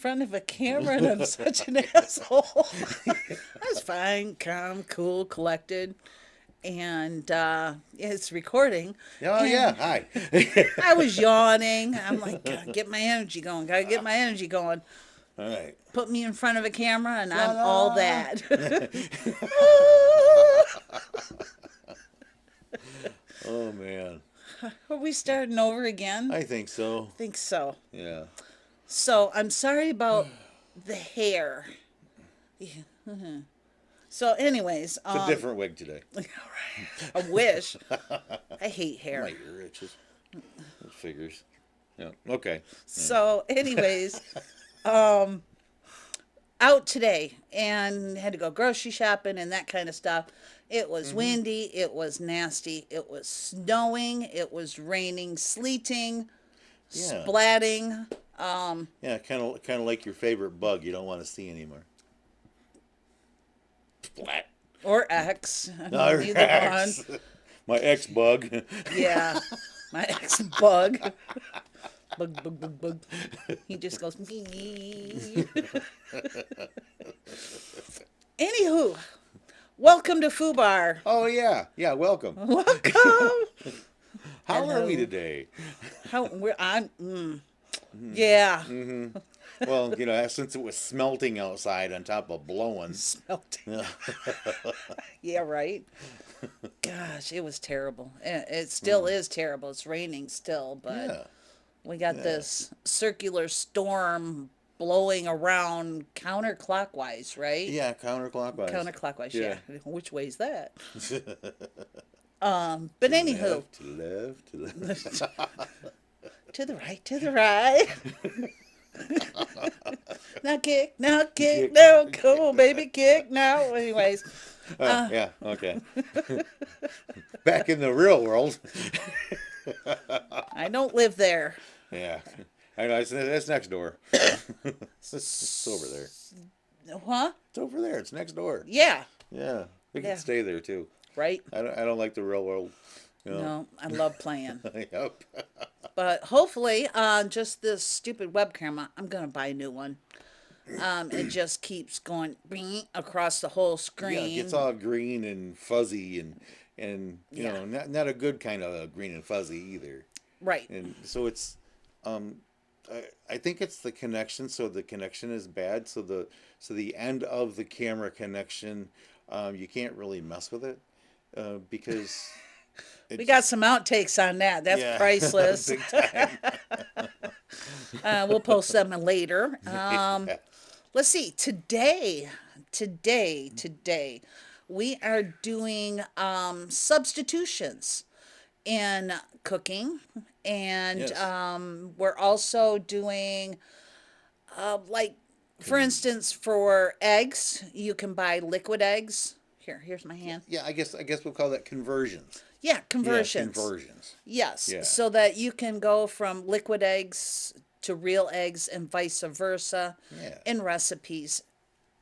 front of a camera and I'm such an asshole. I was fine, calm, cool, collected, and it's recording. Oh yeah, And hi. I was yawning. I'm like, gotta get my energy going. Gotta get my energy going. All right. Put me in front of a camera, and La I'm la all la. that. Oh man, Are we starting over again? I think so. I think so. Yeah, So I'm sorry about the hair. So, anyways, it's a different wig today. I wish. I hate My hair. ear itches. It figures. Yeah. Okay. Yeah. So, anyways, um, out today and had to go grocery shopping and that kind of stuff. It was windy. It was nasty. It was snowing. It was raining, sleeting, Yeah. splatting. Yeah. Kind of like your favorite bug you don't want to see anymore. Splat. Or X. No, Neither X. one. My ex bug. Yeah. My ex bug. Bug, bug, bug, bug. He just goes. Anywho, welcome to Fubar. Oh yeah. Yeah. Welcome. Welcome. How are we Hello. today? How we're on? Yeah. Well, since it was smelting outside on top of blowing. Smelting. Yeah, right. Gosh, it was terrible. It still is terrible. It's raining still, but Yeah. we got this circular storm blowing around counterclockwise, right? Yeah. Counterclockwise. Counterclockwise, Yeah. yeah. Which way is that? But anywho, Left, to left, to left. to the right, to the right. Now kick, now kick, now come on, baby, kick now. Anyways, Yeah. Okay. Back in the real world. I don't live there. Yeah. I know. It's next door. It's over there. Huh? It's over there. It's next door. Yeah, Yeah. We can Yeah. stay there too. right? I don't like the real world. No, I love playing. Yep. But hopefully, just this stupid web camera, I'm going to buy a new one. It just keeps going bing across the whole Yeah, it screen. gets all green and fuzzy and Yeah. not a good kind of green and fuzzy either. Right. And so it's I think it's the connection. So the connection is bad. So the end of the camera connection, you can't really mess with it because We got some outtakes on that. That's yeah, priceless. big time. We'll post them later. Yeah. Let's see. Today, we are doing substitutions in cooking, and Yes. we're also doing like, for instance, for eggs, you can buy liquid eggs. Here's my hand. Yeah, I guess we'll call that conversions. Yeah, Yeah, conversions. conversions. Yes, Yeah. so that you can go from liquid eggs to real eggs and vice versa Yeah. in recipes.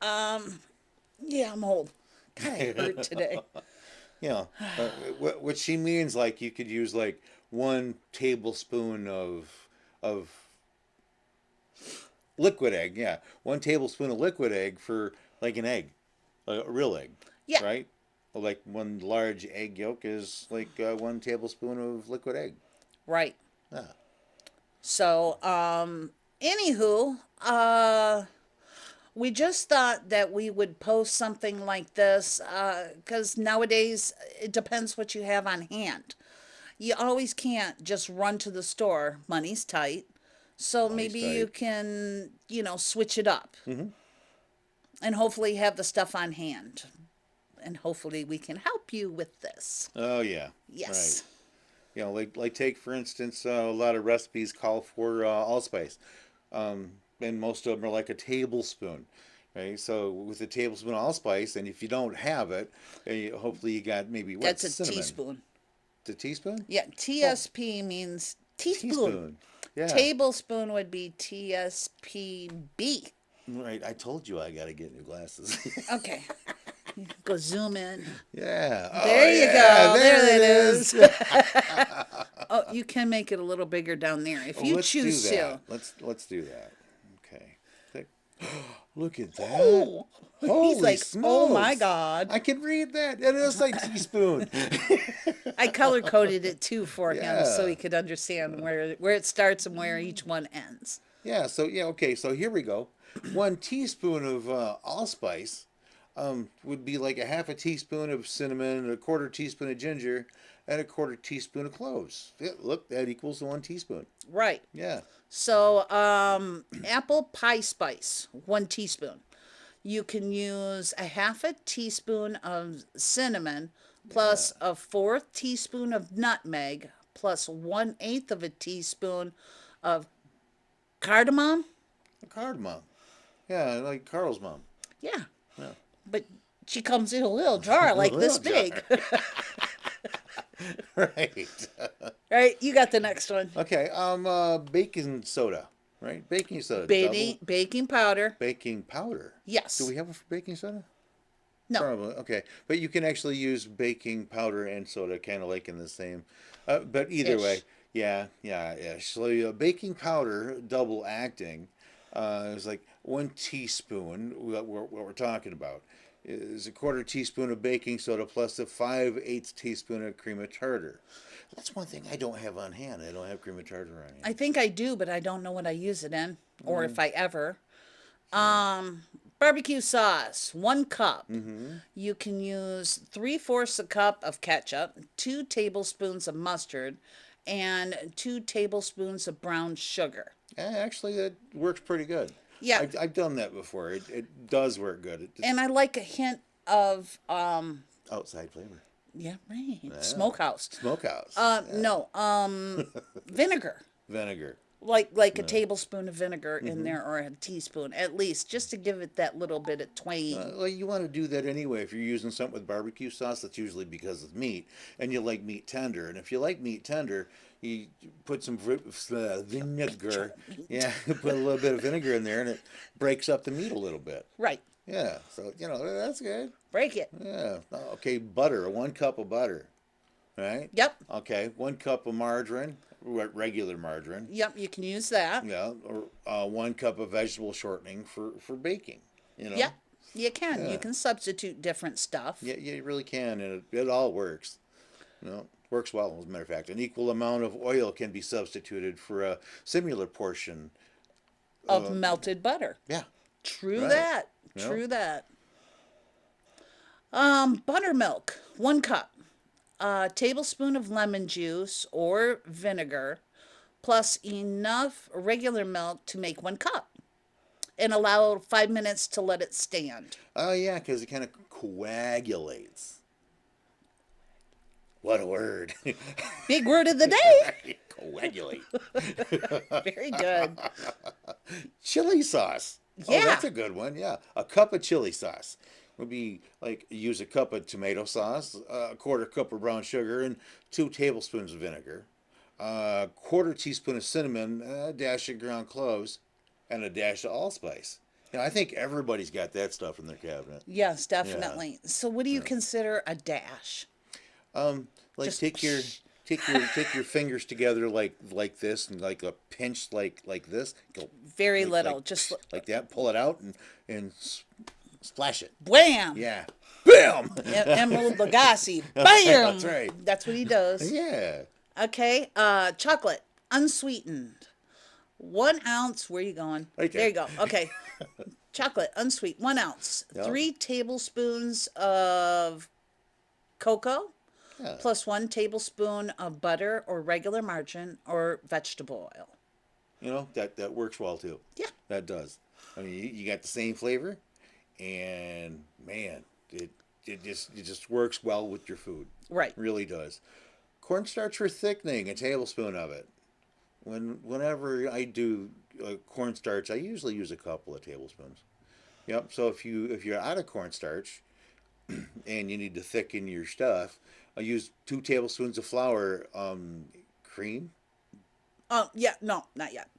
Yeah, I'm old. God, I hurt today. Yeah. What she means, like you could use like 1 tablespoon of liquid egg. Yeah, 1 tablespoon of liquid egg for like an egg, a real egg. Yeah. Right. Like one large egg yolk is like 1 tablespoon of liquid egg. Right. Yeah. So, anywho, we just thought that we would post something like this because nowadays it depends what you have on hand. You always can't just run to the store. Money's tight. So Money's maybe you tight. can, switch it up and hopefully have the stuff on hand. And hopefully we can help you with this. Oh yeah. Yes. Right. Like take for instance, a lot of recipes call for allspice, and most of them are like a tablespoon, right? So with a tablespoon of allspice, and if you don't have it, hopefully you got maybe what That's a cinnamon. teaspoon. It's a teaspoon. Yeah, TSP means teaspoon. Teaspoon. Yeah. Tablespoon would be TSPB. Right. I told you I got to get new glasses. Okay. Go zoom in. Yeah. Oh, There you yeah, go. There it is. is. Oh, you can make it a little bigger down there if you Let's choose do to. that. Let's do that. Okay. Look at that. Oh, he's Holy like, oh my smokes. God. I can read that. It is like teaspoon. I color coded it too for him so Yeah. he could understand where it starts and where each one ends. Yeah, so yeah, okay, so here we go. 1 teaspoon of allspice would be like a half a teaspoon of cinnamon, a quarter teaspoon of ginger, and a quarter teaspoon of cloves. Yeah, look, that equals 1 teaspoon. Right. Yeah, So, apple pie spice, 1 teaspoon. You can use a half a teaspoon of cinnamon yeah. plus a fourth teaspoon of nutmeg plus 1/8 of a teaspoon of cardamom. A cardamom. Yeah, like Carl's mom. Yeah, Yeah. but she comes in a little jar A like this little big. jar. Right. Right, you got the next one. Okay, baking soda, right? Baking soda, double Baking powder. baking powder. Do Yes. we have a for baking soda? No. Probably. Okay. But you can actually use baking powder and soda kind of like in the same. But either way, Ish. yeah, yeah, yeah. So baking powder, double acting, is like 1 teaspoon. What we're talking about is a quarter teaspoon of baking soda plus a 5/8 teaspoon of cream of tartar. That's one thing I don't have on hand. I don't have cream of tartar on I hand. think I do, but I don't know what I use it in or if I ever. So, Barbecue sauce, 1 cup. mm-hmm. You can use 3/4 a cup of ketchup, 2 tablespoons of mustard, and 2 tablespoons of brown sugar. Actually, that works pretty good. Yeah, I've done that before. It does work good. and I like a hint of Outside flavor. yeah, right, Yeah. smokehouse. Smokehouse. Yeah. No, vinegar. Vinegar. Like a Yeah. tablespoon of vinegar in Mm-hmm. there or a teaspoon at least just to give it that little bit of twang. Well, you want to do that anyway. If you're using something with barbecue sauce, that's usually because of meat, and you like meat tender. And if you like meat tender, you put some vinegar. Yeah, put a little bit of vinegar in there, and it breaks up the meat a little bit. Right. Yeah, so that's good. Break it. Yeah. Okay, butter. 1 cup of butter. Right. Yep. Okay, 1 cup of margarine, regular margarine. Yep, you can use that. Yeah, or 1 cup of vegetable shortening for baking. You know. Yep. You can. You Yeah. can substitute different stuff. Yeah, yeah, you really can, and it all works. You know, works well. As a matter of fact, an equal amount of oil can be substituted for a similar portion. Of Uh, melted butter. yeah, True right. that. You know, True that. Buttermilk, 1 cup. A tablespoon of lemon juice or vinegar, plus enough regular milk to make 1 cup. And allow 5 minutes to let it stand. oh yeah, because it kind of coagulates. What a word! Big word of the day. Coagulate. Very good. Chili sauce. Oh, Yeah. that's a good one. Yeah, a cup of chili sauce would be like use a cup of tomato sauce, a quarter cup of brown sugar, and 2 tablespoons of vinegar, a quarter teaspoon of cinnamon, a dash of ground cloves, and a dash of allspice. I think everybody's got that stuff in their cabinet. Yes, Yeah. definitely. So what do you Yeah. consider a dash? Like Just take your fingers together like this and like a pinch like this. Go very little. like Just like that. Pull it out and splash it. wham. Yeah. Bam. Emerald Lagasse. Bam. That's right. That's what he does. Yeah. Okay. Chocolate, unsweetened. 1 ounce. Where you going? Right There there. you go. Okay. Chocolate, unsweet, 1 ounce. Yep. 3 tablespoons of cocoa, Yeah. plus 1 tablespoon of butter or regular margarine or vegetable oil. That works well too. Yeah. That does. I mean, you got the same flavor, and man, it just works well with your food. Right. Really does. Cornstarch for thickening, a tablespoon of it. Whenever I do cornstarch, I usually use a couple of tablespoons. Yep. So if you're out of cornstarch and you need to thicken your stuff, I use 2 tablespoons of flour, cream. Yeah, no, not yet.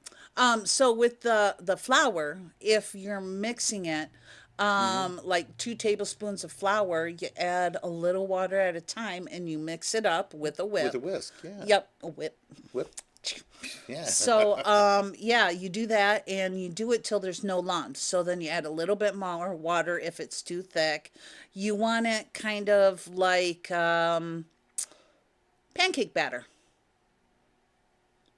So with the flour, if you're mixing it, Mm-hmm. like 2 tablespoons of flour, you add a little water at a time, and you mix it up with a With a whip. whisk. Yeah. Yep, a whip. Whip. Yeah. So, yeah, you do that and you do it till there's no lumps. So then you add a little bit more water if it's too thick. You want it kind of like pancake batter,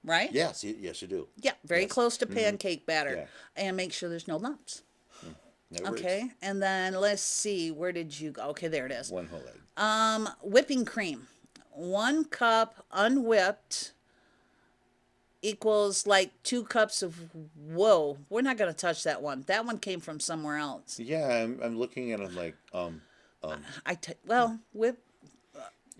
right? Yes, yes, you do. Yeah, very Yes. close to Mm-hmm. pancake batter. Yeah. And make sure there's no lumps. That works. Okay, and then let's see, where did you go? Okay, there it is. One whole egg. Whipping cream. 1 cup unwhipped equals like 2 cups of. Whoa, we're not gonna touch that one. That one came from somewhere else. Yeah, I'm looking at them like Well, whip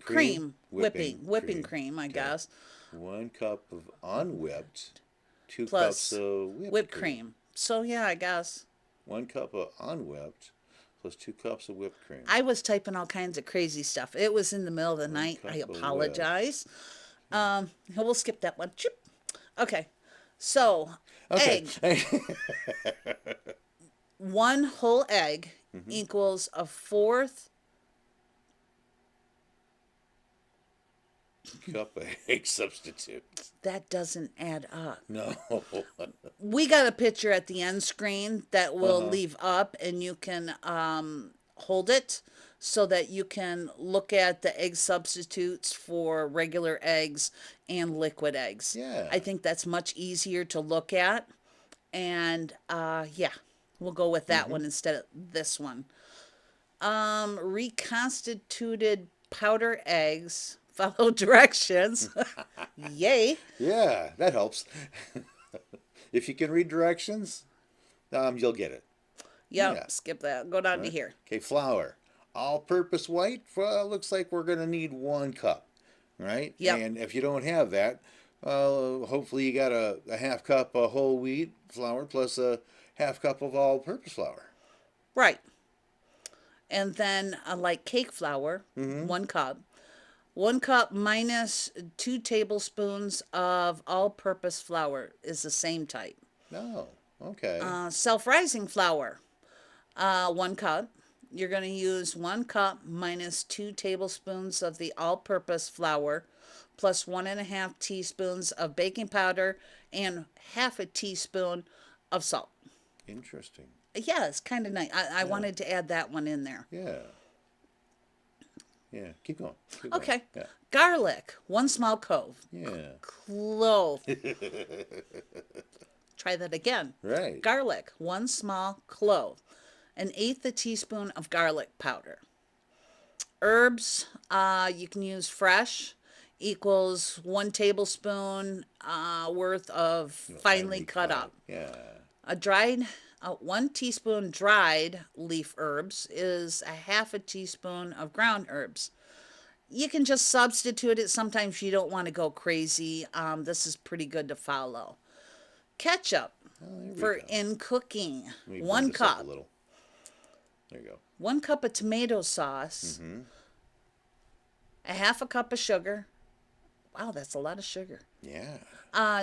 cream, cream, whipping whipping cream. cream, I Okay. guess, 1 cup of unwhipped, 2 cups plus of whipped whipped cream. cream. So yeah, I guess 1 cup of unwhipped plus 2 cups of whipped cream. I was typing all kinds of crazy stuff. It was in the middle of the One night. I cup of whipped. apologize. We'll skip that one. Chip. Okay, so Okay. egg. 1 whole egg equals a fourth. Cup of egg substitute. That doesn't add up. No. We got a picture at the end screen that we'll Uh-huh. leave up, and you can hold it so that you can look at the egg substitutes for regular eggs and liquid eggs. Yeah. I think that's much easier to look at. And yeah, we'll go with that one instead of this one. Reconstituted powder eggs. Follow directions. Yay. Yeah, that helps. If you can read directions, you'll get it. Yep, Yeah. skip that. Go down to Right. here. Okay, flour. All-purpose white. Well, looks like we're gonna need 1 cup, right? Yep. And if you don't have that, hopefully you got a half cup of whole wheat flour plus a half cup of all-purpose flour. Right. And then like cake flour, Mm-hmm. 1 cup. 1 cup minus 2 tablespoons of all purpose flour is the same type. Oh, okay. Self rising flour, 1 cup. You're going to use 1 cup minus 2 tablespoons of the all purpose flour plus 1.5 teaspoons of baking powder and half a teaspoon of salt. Interesting. Yeah, it's kind of nice. I Yeah. wanted to add that one in there. Yeah. Yeah. Keep going. Keep going. Okay. Yeah. Garlic, 1 small Yeah. clove. Try that again. Right. Garlic, 1 small clove. 1/8 a teaspoon of garlic powder. Herbs, you can use fresh, equals 1 tablespoon worth of finely cut up. Yeah. A dried, 1 teaspoon dried leaf herbs is a half a teaspoon of ground herbs. You can just substitute it. Sometimes you don't want to go crazy. This is pretty good to follow. Ketchup Oh, there we for go. in cooking. Let me One blend this up a cup. little. There you go. 1 cup of tomato sauce. Mm-hmm. A half a cup of sugar. Wow, that's a lot of sugar. Yeah.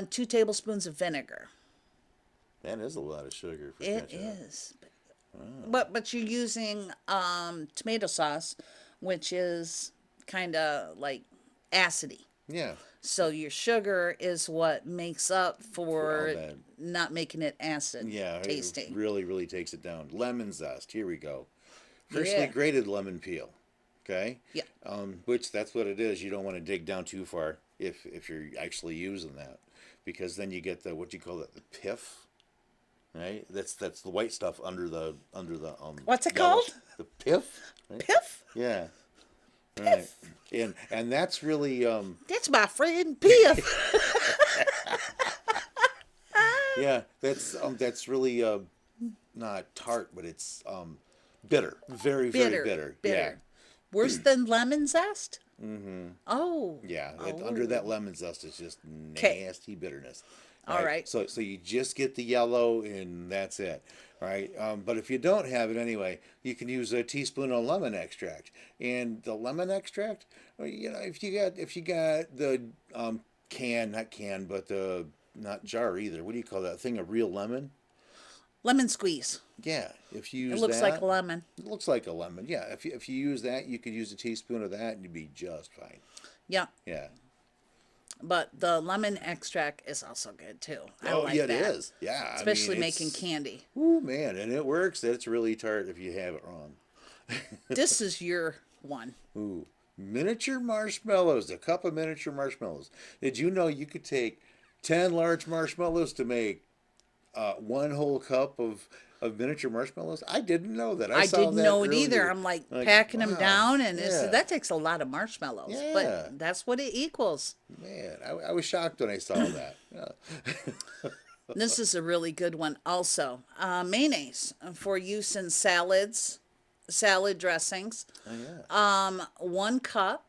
2 tablespoons of vinegar. That is a lot of sugar for It ketchup. is. But you're using tomato sauce, which is kind of like acidy. Yeah. So your sugar is what makes up For all for that. not making it acid Yeah. tasting. It really, really takes it down. Lemon zest. Here we go. Freshly Yeah. grated lemon peel. Okay. Yeah. Which that's what it is. You don't want to dig down too far if you're actually using that, because then you get the what do you call it, the pith. Right. That's the white stuff under the What's it yellow- called? The pith. Right? Piff? Yeah. Right. And that's really That's my friend Piff. yeah, that's really not tart, but it's bitter. Very, very bitter. Bitter. Worse than lemon zest? Mm-hmm. Oh. Yeah. Under that lemon zest is just 'Kay. nasty bitterness. All right. So you just get the yellow and that's it. All right. But if you don't have it anyway, you can use a teaspoon of lemon extract. And the lemon extract, well, if you got the not can, but the not jar either. What do you call that thing? A real lemon? Lemon squeeze. Yeah. If you It use looks that, like a lemon. it looks like a lemon. Yeah. If you use that, you could use a teaspoon of that and you'd be just fine. Yeah. Yeah. But the lemon extract is also good too. I Oh, yeah, like it that, is. Yeah, I mean, especially making it's, candy. ooh, man, and it works. It's really tart if you have it wrong. This is your one. Ooh, miniature marshmallows, a cup of miniature marshmallows. Did you know you could take 10 large marshmallows to make one whole cup of miniature marshmallows? I didn't know that. I I saw didn't that know it either. earlier. I'm like Like, packing them wow. down, and Yeah. that takes a lot of marshmallows, but Yeah. that's what it equals. Man, I was shocked when I saw that. Yeah. This is a really good one, also. Mayonnaise for use in salads, salad dressings. Oh, yeah. 1 cup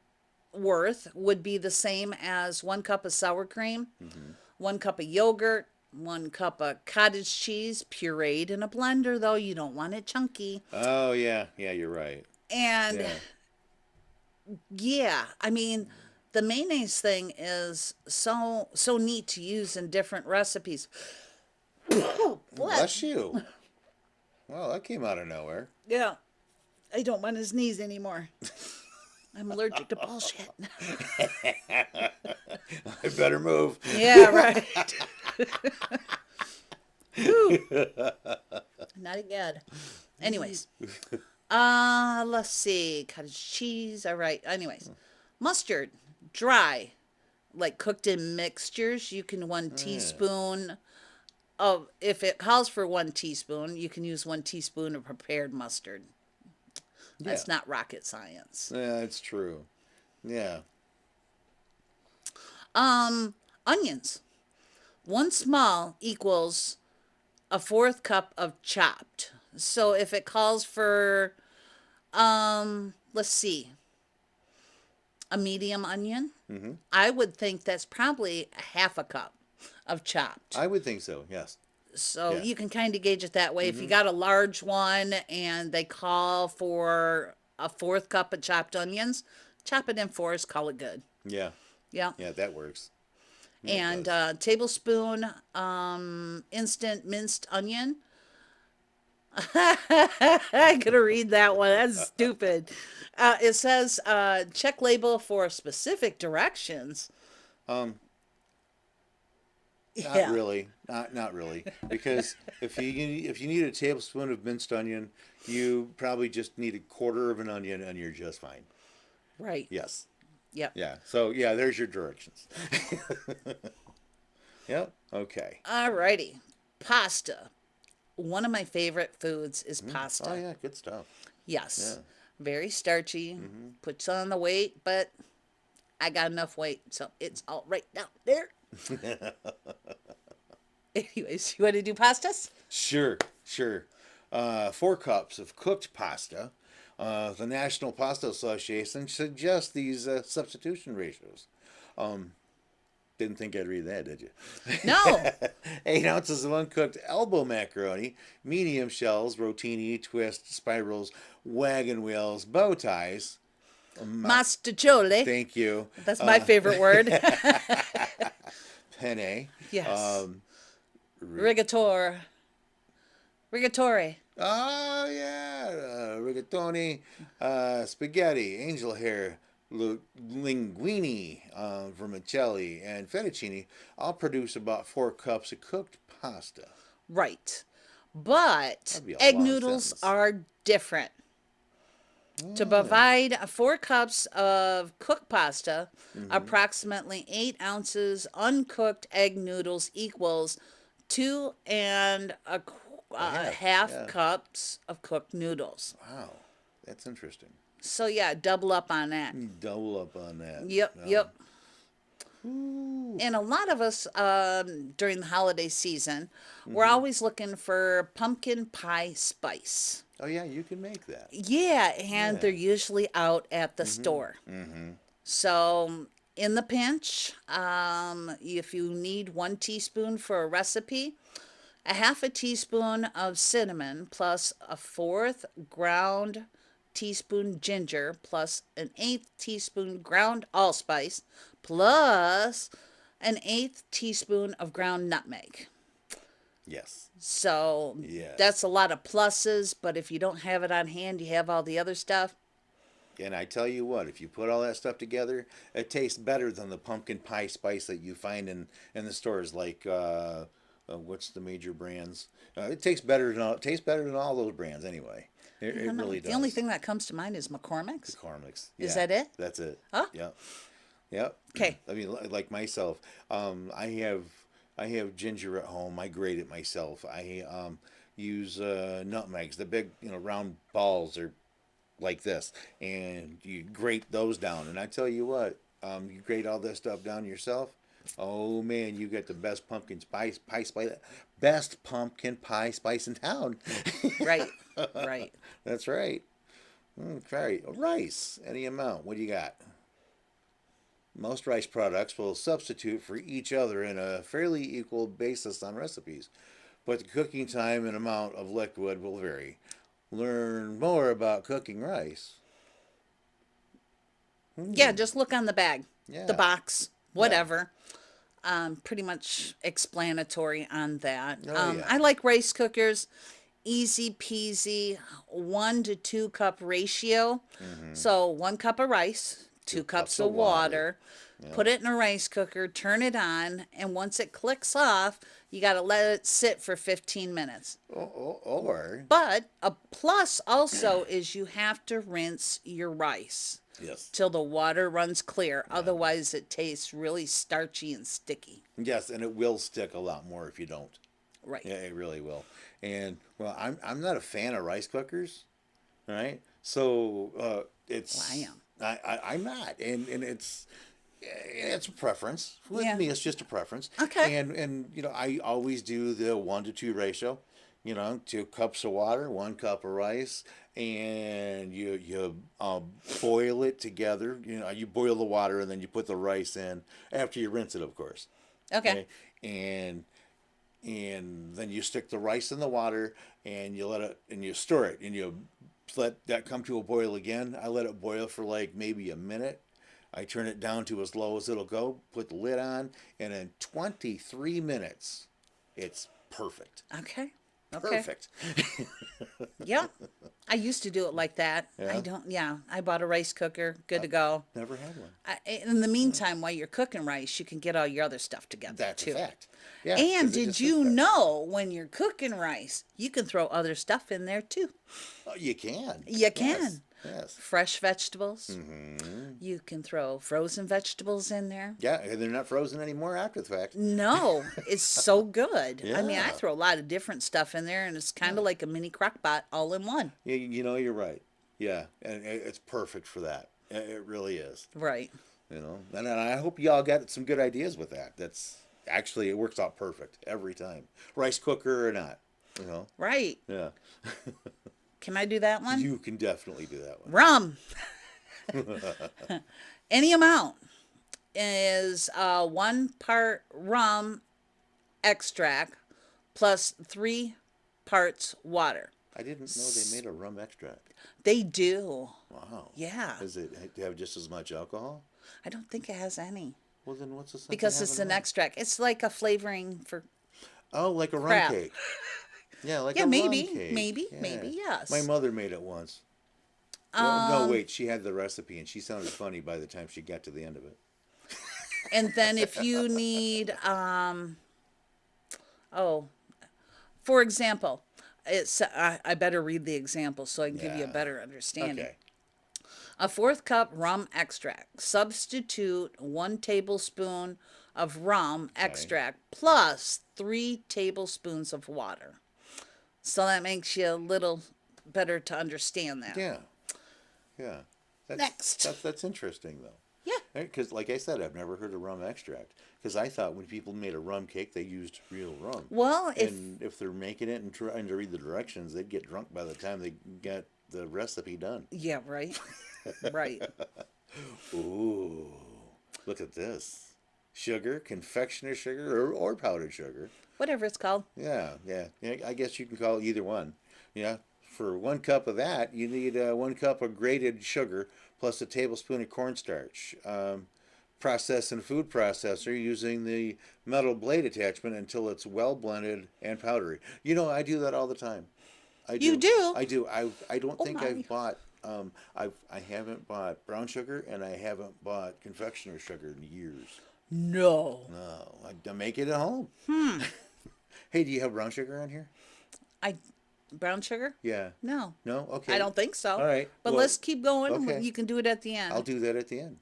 worth would be the same as 1 cup of sour cream, Hmm. 1 cup of yogurt, 1 cup of cottage cheese, pureed in a blender, though. You don't want it chunky. Oh, yeah. Yeah, you're right. And Yeah. yeah, I mean, the mayonnaise thing is so neat to use in different recipes. Bless Bless. you. Well, that came out of nowhere. Yeah, I don't want his knees anymore. I'm allergic to bullshit. I better move. Yeah, right. Whew, not again. Anyways, let's see. Cottage cheese. All right. Anyways, mustard, dry, like cooked in mixtures. You can one Yeah. teaspoon of, if it calls for 1 teaspoon, you can use 1 teaspoon of prepared mustard. Yeah. That's not rocket science. Yeah, it's true. Yeah. Onions. One small equals a fourth cup of chopped. So if it calls for, let's see, a medium onion, Hmm. I would think that's probably a half a cup of chopped. I would think so. Yes. So Yeah. you can kind of gauge it that way. If you Hmm. got a large one and they call for a fourth cup of chopped onions, chop it in fours, call it good. Yeah. Yeah. Yeah, that works. Yeah, it And does. tablespoon instant minced onion. I gotta read that one. That's stupid. It says check label for specific directions. Um, Not Yeah. really. Not really. Because if you need a tablespoon of minced onion, you probably just need a quarter of an onion and you're just fine. Right. Yes. Yep. Yeah. So yeah, there's your directions. Yep. Okay. Alrighty. Pasta. One of my favorite foods is Mm. Oh pasta. yeah, good stuff. Yes. Yeah. Very starchy. Hmm. Puts on the weight, but I got enough weight, so it's all right down there. Anyways, you want to do pastas? Sure. Sure. 4 cups of cooked pasta. The National Pasta Association suggests these substitution ratios. Um, Didn't think I'd read that, did you? No. 8 ounces of uncooked elbow macaroni, medium shells, rotini, twists, spirals, wagon wheels, bow ties. Mastachole. Thank you. That's my favorite word. Penne. Yes. Um, Rigatore. Rigatore. oh yeah, rigatoni, spaghetti, angel hair, linguine, vermicelli, and fettuccine all produce about 4 cups of cooked pasta. Right. But That'd be a egg long noodles sentence. are different. To Ah. provide 4 cups of cooked pasta, Mm-hmm. approximately 8 ounces uncooked egg noodles equals two and A half. half Yeah. cups of cooked noodles. Wow. That's interesting. So yeah, double up on that. You double up on that. Yep, yep. Ooh. And a lot of us during the holiday season, we're Mm-hmm. always looking for pumpkin pie spice. Oh yeah, you can make that. Yeah, and Yeah. they're usually out at the Mm-hmm. store. Mm-hmm. So, in the pinch, if you need 1 teaspoon for a recipe, a half a teaspoon of cinnamon plus a fourth ground teaspoon ginger plus an eighth teaspoon ground allspice plus an eighth teaspoon of ground nutmeg. Yes. So Yes. that's a lot of pluses, but if you don't have it on hand, you have all the other stuff. And I tell you what, if you put all that stuff together, it tastes better than the pumpkin pie spice that you find in the stores. Like what's the major brands? It tastes better than all those brands anyway. I It don't know. really The only does. thing that comes to mind is The McCormick's. Cornflakes, Is yeah, that it? that's it. Oh, Yep, yep. okay. I mean, like myself, I have ginger at home. I grate it myself. I use nutmegs, the big round balls are like this, and you grate those down. And I tell you what, you grate all this stuff down yourself. Oh man, you get the best pumpkin spice pie spice, best pumpkin pie spice in town. Right. Right. That's right. Okay, rice, any amount. What do you got? Most rice products will substitute for each other in a fairly equal basis on recipes, but the cooking time and amount of liquid will vary. Learn more about cooking rice. Yeah, Hmm. just look on the bag, the Yeah. box, Yeah. whatever. Pretty much explanatory on that. Oh yeah. I like rice cookers, easy peasy, 1 to 2 cup ratio. Mm-hmm. So 1 cup of rice, Two two cups cups of of water. water. Yeah. Put it in a rice cooker, turn it on, and once it clicks off, you got to let it sit for 15 minutes. Or But a plus also is you have to rinse your rice yes. till the water runs clear. Yeah. Otherwise, it tastes really starchy and sticky. Yes, and it will stick a lot more if you don't. Right. Yeah, it really will. And well, I'm not a fan of rice cookers, right? So Well, I it's am. I'm not, and it's a preference with Yeah. me. It's just a preference, Okay. and I always do the 1 to 2 ratio. 2 cups of water, 1 cup of rice, and you boil it together. You boil the water and then you put the rice in after you rinse it, of course. Okay. Okay, and then you stick the rice in the water and you let it and you stir it and you let that come to a boil again. I let it boil for like maybe a minute. I turn it down to as low as it'll go, put the lid on, and in 23 minutes, it's perfect. Okay. Okay. Perfect. Yeah. I used to do it like that. I Yeah, don't, yeah. I bought a rice cooker, good to I've go. never had one. In the meantime, while you're cooking rice, you can get all your other stuff together That's a too. fact. Yeah, And because it did just sits you there. know when you're cooking rice, you can throw other stuff in there too? Oh, you can. You Yes. can. Yes. Fresh vegetables. Mm-hmm. You can throw frozen vegetables in there. Yeah, and they're not frozen anymore after the fact. No, it's so good. I mean, I Yeah. throw a lot of different stuff in there, and it's kind Yeah. of like a mini crock pot all in one. You're right. Yeah, and it's perfect for that. It really is. Right. And I hope y'all got some good ideas with that. That's actually it works out perfect every time, rice cooker or not. You know. Right. Yeah, Can I do that one? you can definitely do that Rum. one. Any amount is 1 part rum extract plus 3 parts water. I didn't know they made a rum extract. They do. Wow. Yeah. Does it have just as much alcohol? I don't think it has any Well, then what's the sense of because it's having an rum? extract. It's like a flavoring for Oh, like a rum crap. cake. Yeah, like Yeah, a rum maybe, cake. maybe, Yeah. maybe, My yes. mother made it once. No, no, wait. She had the recipe, and she sounded funny by the time she got to the end of it. And then if you need, oh, for example, I better read the example so I can give you a Yeah. better understanding. Okay. A fourth cup rum extract. Substitute 1 tablespoon of rum Okay. extract plus 3 tablespoons of water. So that makes you a little better to understand that. Yeah. Yeah. Next. That's interesting though. Yeah. Because, like I said, I've never heard of rum extract. Because I thought when people made a rum cake, they used real rum. Well, And if they're making it and trying to read the directions, they'd get drunk by the time they got the recipe done. yeah, right. Right. Ooh, look at this. Sugar, confectioner sugar, or powdered sugar. Whatever it's called. Yeah. I guess you can call it either one. Yeah. For 1 cup of that, you need 1 cup of grated sugar plus a tablespoon of cornstarch. Process in a food processor using the metal blade attachment until it's well blended and powdery. I do that all the time. I You do. do? I do. I don't Oh think my. I've bought I haven't bought brown sugar and I haven't bought confectioner sugar in years. No. No, I make it at home. Hmm. Hey, do you have brown sugar on here? I brown sugar? Yeah. No. No? I Okay. don't think so. All right. But Well, let's keep going. okay. You can do it at the I'll end. do that at the end.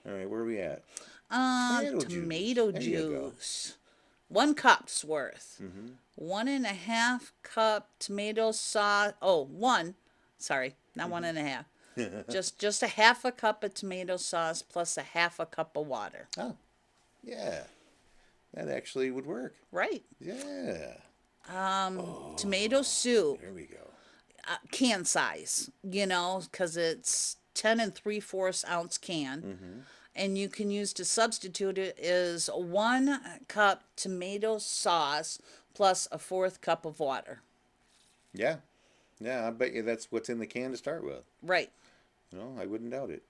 All right, where are we at? Tomato juice. Tomato There you go. juice. 1 cup's worth. Mm-hmm. 1.5 cup tomato sauce. Oh, one. Sorry, not one and a half. Just a half a cup of tomato sauce plus a half a cup of water. Oh, yeah. That actually would work. Right. Yeah. Tomato soup, There we go. can size. Because it's 10 3/4 ounce can. Mm-hmm. And you can use to substitute it is 1 cup tomato sauce plus a fourth cup of water. Yeah. Yeah, I bet you that's what's in the can to start with. Right. No, I wouldn't doubt it.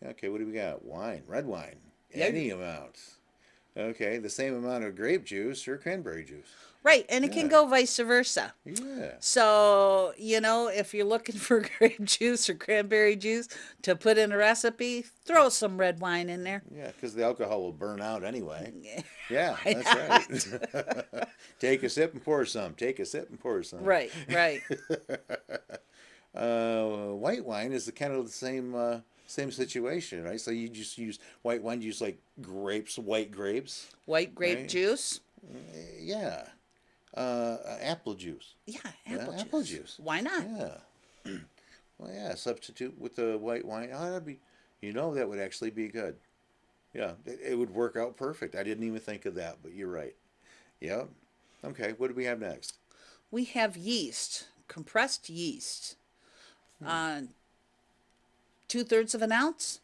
Okay, what do we got? Wine, red wine, Yeah. any amount. Okay, the same amount of grape juice or cranberry juice. Right. And it can Yeah. go vice versa. Yeah. So, if you're looking for grape juice or cranberry juice to put in a recipe, throw some red wine in there. Yeah, because the alcohol will burn out anyway. Yeah. Yeah, that's right. Take a sip and pour some. Take a sip and pour some. Right, right. White wine is the kind of the same situation, right? So you just use white wine, use like grapes, white grapes. White grape Right. juice. Yeah. Apple juice. Yeah, Yeah, apple apple juice. juice. Why not? Yeah. Well, yeah. Substitute with the white wine. Oh, that'd be. That would actually be good. Yeah, it would work out perfect. I didn't even think of that, but you're right. Yep. Okay. What do we have next? We have yeast, compressed yeast. Uh, 2/3 of an ounce,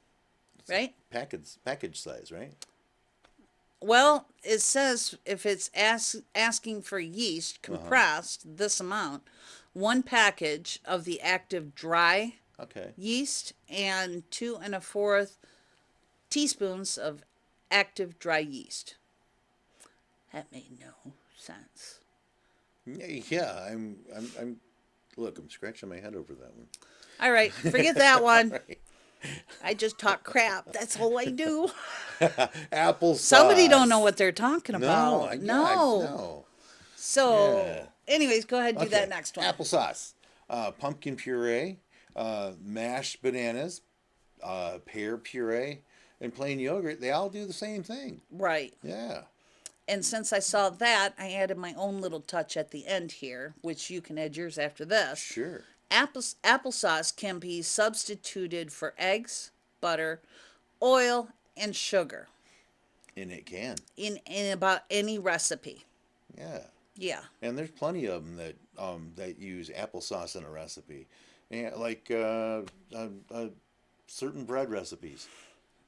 right? Package size, right? Well, it says if it's asking for yeast Uh huh. compressed, this amount, 1 package of the active dry Okay. yeast and 2 1/4 teaspoons of active dry yeast. That made no sense. Yeah. Look, I'm scratching my head over that one. All right, forget that one. Right. I just talk crap. That's all I do. Applesauce. Somebody don't know what they're talking No, about. yeah, No. no. So, Yeah. anyways, go ahead and do Okay. that next one. Applesauce, pumpkin puree, mashed bananas, pear puree, and plain yogurt. They all do the same thing. Right. Yeah. And since I saw that, I added my own little touch at the end here, which you can add yours after this. Sure. Applesauce can be substituted for eggs, butter, oil, and sugar And it can. in about any recipe. Yeah. Yeah. And there's plenty of them that use applesauce in a recipe. Yeah, like certain bread recipes.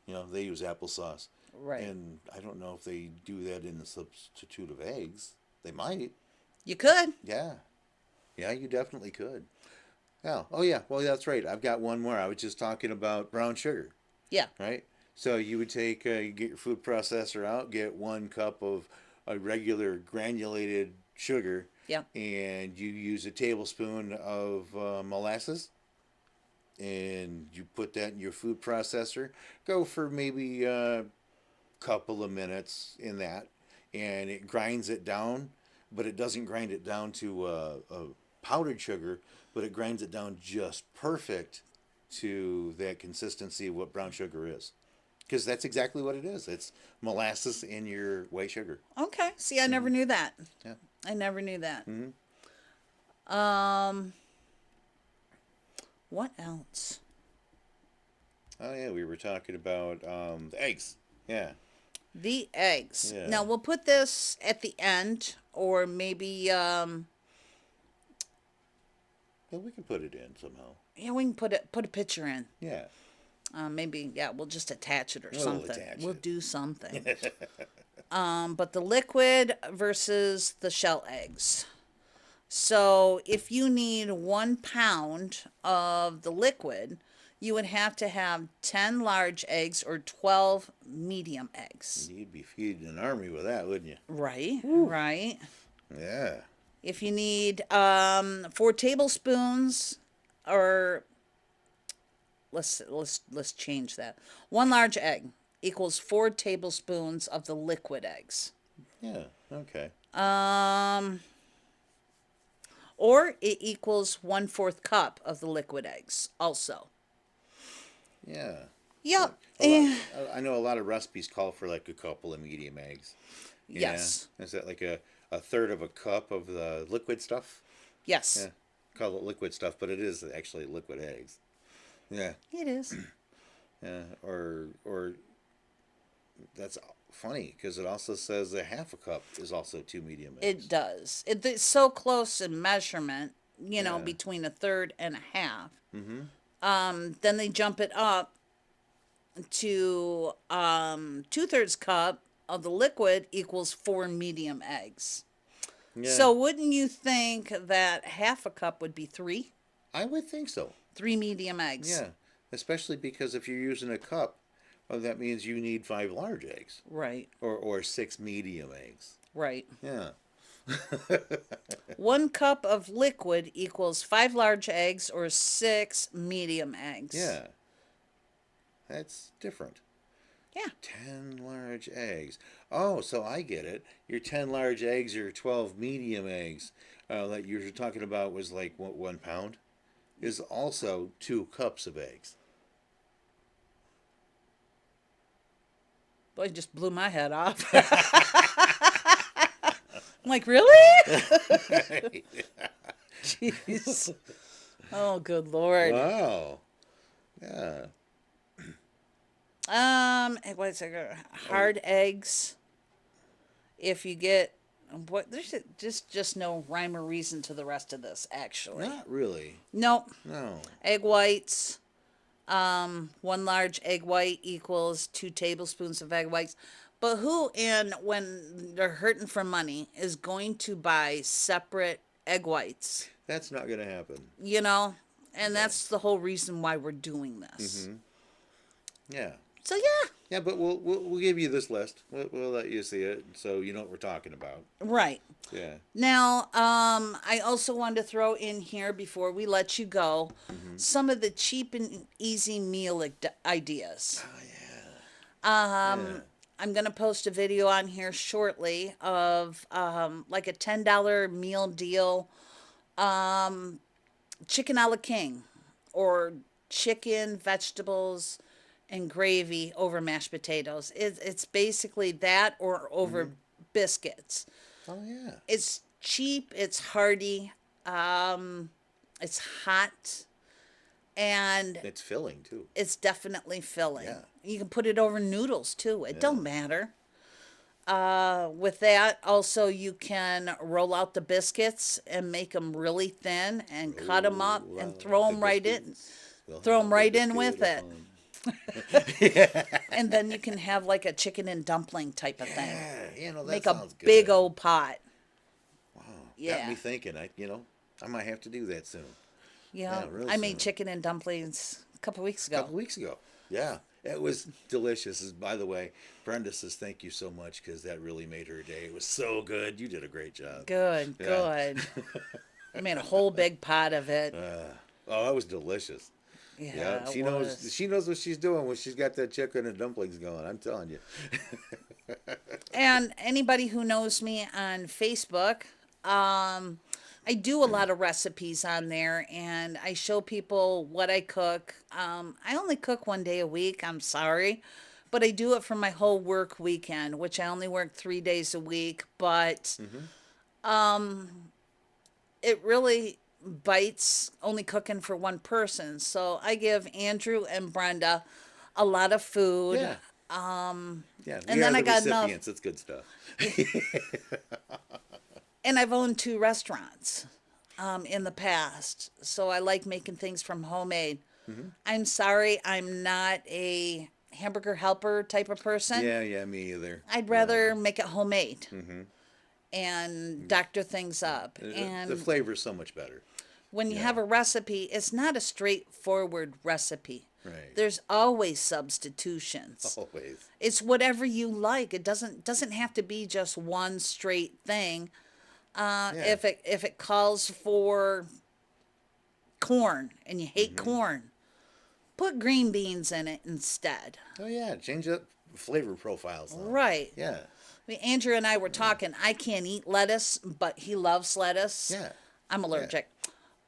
They use applesauce. Right. And I don't know if they do that in the substitute of eggs. They might. You could. Yeah. Yeah, you definitely could. Yeah. Oh, yeah. Well, that's right. I've got one more. I was just talking about brown sugar, Yeah. right? So you would you get your food processor out, get 1 cup of a regular granulated sugar, Yeah. and you use a tablespoon of molasses, and you put that in your food processor. Go for maybe a couple of minutes in that, and it grinds it down, but it doesn't grind it down to a powdered sugar, but it grinds it down just perfect to that consistency of what brown sugar is. Because that's exactly what it is. It's molasses in your white sugar. Okay. See, I never knew that. Yeah. I never knew that. Mm-hmm. Um, what else? Oh yeah, we were talking about the eggs. Yeah. The eggs. Yeah. Now we'll put this at the end, or maybe Well, we can put it in somehow. yeah, we can put a picture in. Yeah. Maybe yeah, we'll just attach it or We'll something. attach We'll it. do something. But the liquid versus the shell eggs. So if you need 1 pound of the liquid, you would have to have 10 large eggs or 12 medium eggs. You'd be feeding an army with that, wouldn't you? Right, right. Yeah. If you need 4 tablespoons or let's change that. One large egg equals 4 tablespoons of the liquid eggs. Yeah. Okay. Um, or it equals 1/4 cup of the liquid eggs. Also, Yeah. yep. Like a lot. I know a lot of recipes call for like a couple of medium eggs. Yeah. Yes. Is that like a third of a cup of the liquid stuff? Yes. Yeah. Call it liquid stuff, but it is actually liquid eggs. Yeah. It is. Yeah. Or that's funny because it also says a half a cup is also two medium It eggs. does. It's so close in measurement, Yeah. between a third and a half. Mm-hmm. Then they jump it up to 2/3 cup of the liquid equals 4 medium eggs. Yeah. So wouldn't you think that half a cup would be three? I would think so. 3 medium eggs. Yeah. Especially because if you're using a cup, well, that means you need five large eggs Right, or six medium eggs. right. Yeah. 1 cup of liquid equals 5 large eggs or 6 medium eggs. Yeah. That's different. Yeah. 10 large eggs. Oh, so I get it. Your 10 large eggs or 12 medium eggs that you were talking about was like what, 1 pound? Is also 2 cups of eggs. Boy, it just blew my head off. I'm like, really? Jeez. Oh, good Lord. Wow. Yeah. What's it? Hard eggs. If you get what there's just no rhyme or reason to the rest of this. Actually, Not really. nope. No. Egg whites. 1 large egg white equals 2 tablespoons of egg whites. But who in when they're hurting for money is going to buy separate egg whites? That's not going to happen. You know, and Yeah. that's the whole reason why we're doing this. Mm-hmm. Yeah. So yeah, Yeah, but we'll give you this list. We'll let you see it so you know what we're talking about. right. Yeah. Now, I also wanted to throw in here before we let you go Mm-hmm. some of the cheap and easy meal ideas. Oh yeah. Yeah. I'm going to post a video on here shortly of like a $10 meal deal, chicken a la king, or chicken, vegetables, and gravy over mashed potatoes. It's basically that or over Mm-hmm. biscuits. Oh yeah. It's cheap, it's hearty, it's hot, and It's filling too. it's definitely filling. Yeah. You can put it over noodles too. It Yeah. don't matter. With that, also you can roll out the biscuits and make them really thin and cut them up Roll and out throw the them right in. biscuits. We'll Throw them have a right in biscuit with of it. fun. And then you can have like a chicken and dumpling type of thing. Yeah, that Make a sounds good. big old pot. Wow. Yeah. Got me thinking. I might have to do that soon. Yeah, real I made soon. chicken and dumplings a couple weeks A ago. couple weeks ago. Yeah, it was delicious. By the way, Brenda says thank you so much because that really made her day. It was so good. You did a great job. Good, Yeah. good. I made a whole big pot of it. Oh, that was delicious. Yeah, Yeah, it she knows. was. She knows what she's doing when she's got that chicken and dumplings going. I'm telling you. And anybody who knows me on Facebook, I do a lot of recipes on there and I show people what I cook. I only cook 1 day a week. I'm sorry. But I do it for my whole work weekend, which I only work 3 days a week. But Hmm. it really bites only cooking for one person. So I give Andrew and Brenda a lot of food. Yeah. Yeah. And We are then I the got enough. recipients. It's good stuff. And I've owned 2 restaurants in the past. So I like making things from homemade. I'm sorry, I'm not a hamburger helper type of person. Yeah. Yeah. Me either. I'd Yeah. rather make it homemade Mm-hmm. and doctor things up. The And flavor's so much better. when you Yeah. have a recipe, it's not a straightforward recipe. Right. There's always substitutions. Always. It's whatever you like. It doesn't have to be just one straight thing. Yeah. If it calls for corn and you hate Mm-hmm. corn, Put green beans in it instead. Oh yeah, change up flavor profiles. Though. Right. Yeah. I mean, Andrew and I were talking. I can't eat lettuce, but he loves lettuce. Yeah. I'm Yeah. allergic.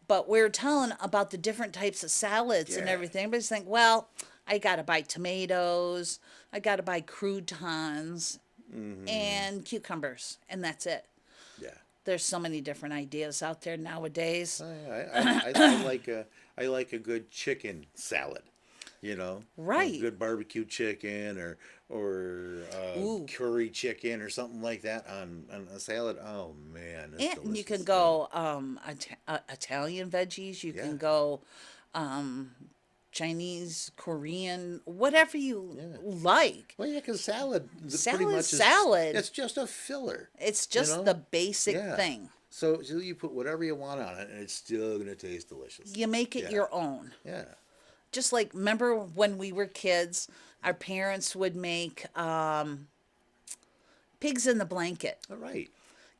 But we are telling about the different types of salads and Yeah. everything. But just think, well, I got to buy tomatoes, I got to buy croutons Mm-hmm. and cucumbers, and that's it. Yeah. There's so many different ideas out there nowadays. Oh, yeah. I like a good chicken salad. A Right. good barbecue chicken or Ooh. curry chicken or something like that on a salad. Oh man, that's And you can delicious. Yeah. go Italian veggies. You Yeah. can go um, Chinese, Korean, whatever you Yeah. like. Well, yeah, because salad pretty Salad is much is salad. it's just a filler. It's You just the know. basic Yeah. thing. So you put whatever you want on it, and it's still gonna taste delicious. You make it Yeah. your own. Yeah. Just like, remember when we were kids, our parents would make pigs in the blanket. All right.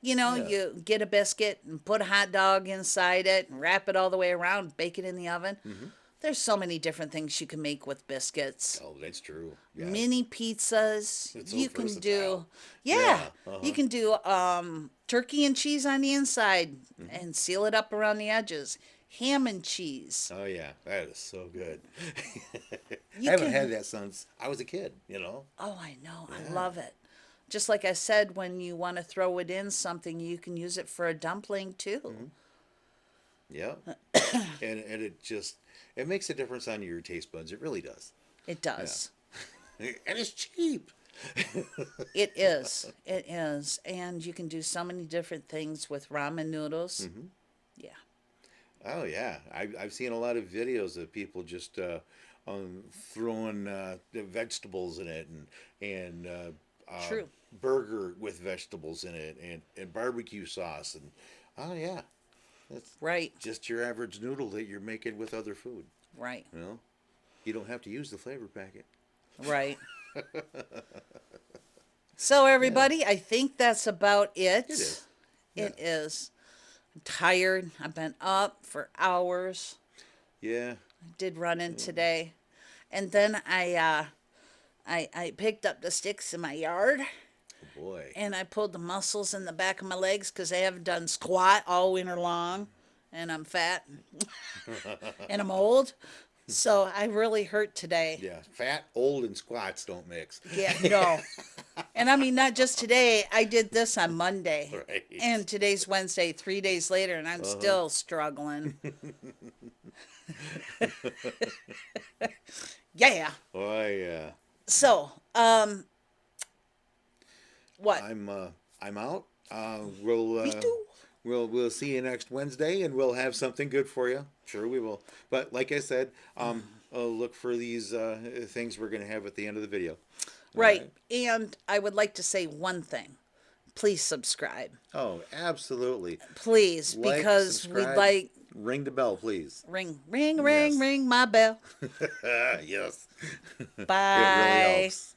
You know, Yeah. you get a biscuit and put a hot dog inside it and wrap it all the way around, bake it in the oven. Mm-hmm. There's so many different things you can make with biscuits. Oh, that's true. Yeah. Mini pizzas. It's so You can versatile. do, yeah, Yeah. you Uh-huh. can do turkey and cheese on the inside Mm-hmm. and seal it up around the edges. Ham and cheese. Oh yeah, that is so good. I You haven't can, had that since I was a kid. oh, I know, I Yeah. love it. Just like I said, when you want to throw it in something, you can use it for a dumpling too. Mm-hmm. Yeah. And it makes a difference on your taste buds. It really does. It Yeah. does. And it's cheap. It is. It is. And you can do so many different things with ramen noodles. Hmm. Yeah. Oh yeah, I've seen a lot of videos of people just throwing the vegetables in it and True. burger with vegetables in it and barbecue sauce and oh yeah, that's Right. just your average noodle that you're making with other food. Right. You know, you don't have to use the flavor packet. Right. So, Yeah, everybody, I think that's about it. it is. Yeah, It is. I'm tired. I've been up for hours. yeah. I did run in today. And then I picked up the sticks in my yard Oh boy. and I pulled the muscles in the back of my legs because I haven't done squat all winter long. And I'm fat and I'm old. So I really hurt today. Yeah, fat, old, and squats don't mix. Yeah, no. And I mean, not just today. I did this on Monday. Right. And today's Wednesday, 3 days later, and I'm Uh-huh. still struggling. Yeah. Oh yeah. So, what? I'm out. We'll Me too. we'll see you next Wednesday, and we'll have something good for you. Sure, we will. But like I said, look for these things we're gonna have at the end of the video. All Right. right. And I would like to say one thing. Please subscribe. Oh, absolutely. Please, Like, because we subscribe, like ring the bell, please. ring, ring, ring, Yes. ring my bell. Yes. It really Bye. helps.